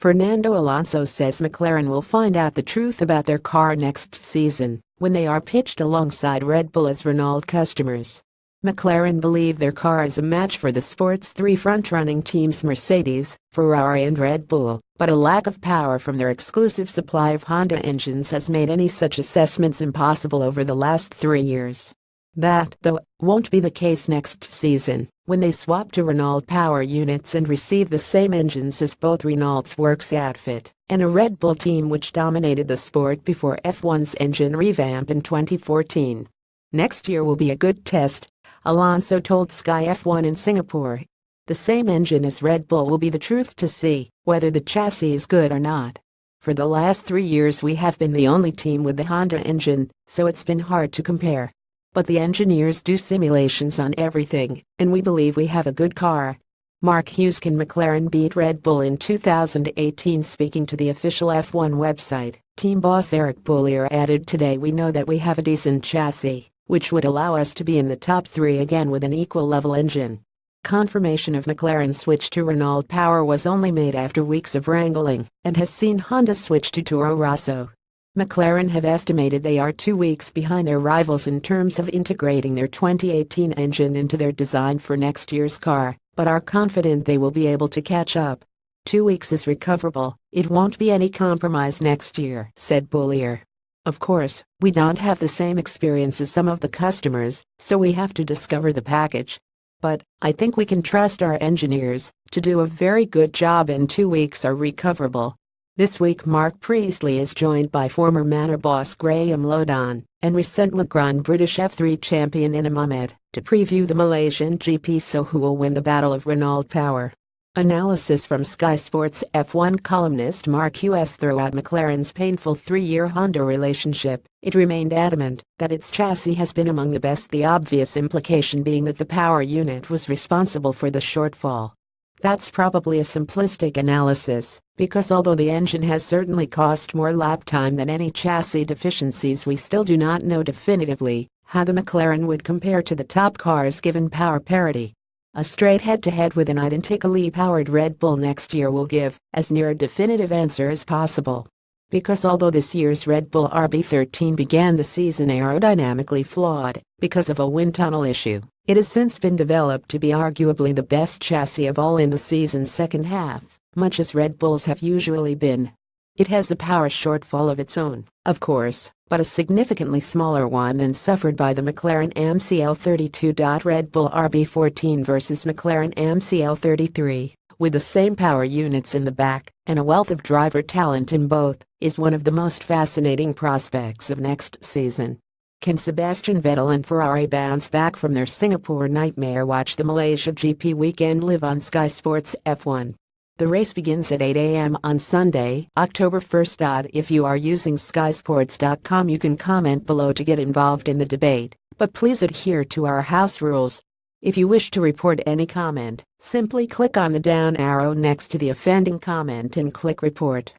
Fernando Alonso says McLaren will find out the truth about their car next season when they are pitched alongside Red Bull as Renault customers. McLaren believe their car is a match for the sport's three front-running teams Mercedes, Ferrari and Red Bull, but a lack of power from their exclusive supply of Honda engines has made any such assessments impossible over the last 3 years. That, though, won't be the case next season, when they swap to Renault power units and receive the same engines as both Renault's works outfit and a Red Bull team which dominated the sport before F1's engine revamp in 2014. Next year will be a good test, Alonso told Sky F1 in Singapore. The same engine as Red Bull will be the truth to see whether the chassis is good or not. For the last 3 years we have been the only team with the Honda engine, so it's been hard to compare. But the engineers do simulations on everything, and we believe we have a good car. Mark Hughes. Can McLaren beat Red Bull in 2018? Speaking to the official F1 website, team boss Eric Boullier added, "Today we know that we have a decent chassis, which would allow us to be in the top 3 again with an equal level engine." Confirmation of McLaren's switch to Renault power was only made after weeks of wrangling and has seen Honda switch to Toro Rosso. McLaren have estimated they are 2 weeks behind their rivals in terms of integrating their 2018 engine into their design for next year's car, but are confident they will be able to catch up. 2 weeks is recoverable, it won't be any compromise next year, said Boullier. Of course, we don't have the same experience as some of the customers, so we have to discover the package. But I think we can trust our engineers to do a very good job, and 2 weeks are recoverable. This week Mark Priestley is joined by former Manor boss Graham Lowdon and recent Legrand British F3 champion Ina Mohamed to preview the Malaysian GP. So who will win the battle of Renault power? Analysis from Sky Sports F1 columnist Mark Hughes. Throughout McLaren's painful 3-year Honda relationship, it remained adamant that its chassis has been among the best, the obvious implication being that the power unit was responsible for the shortfall. That's probably a simplistic analysis, because although the engine has certainly cost more lap time than any chassis deficiencies, we still do not know definitively how the McLaren would compare to the top cars given power parity. A straight head-to-head with an identically powered Red Bull next year will give as near a definitive answer as possible. Because although this year's Red Bull RB13 began the season aerodynamically flawed because of a wind tunnel issue, it has since been developed to be arguably the best chassis of all in the season's second half, much as Red Bulls have usually been. It has a power shortfall of its own, of course, but a significantly smaller one than suffered by the McLaren MCL32. Red Bull RB14 versus McLaren MCL33, with the same power units in the back and a wealth of driver talent in both, is one of the most fascinating prospects of next season. Can Sebastian Vettel and Ferrari bounce back from their Singapore nightmare? Watch the Malaysia GP weekend live on Sky Sports F1. The race begins at 8 a.m. on Sunday, October 1st. If you are using skysports.com, you can comment below to get involved in the debate, but please adhere to our house rules. If you wish to report any comment, simply click on the down arrow next to the offending comment and click report.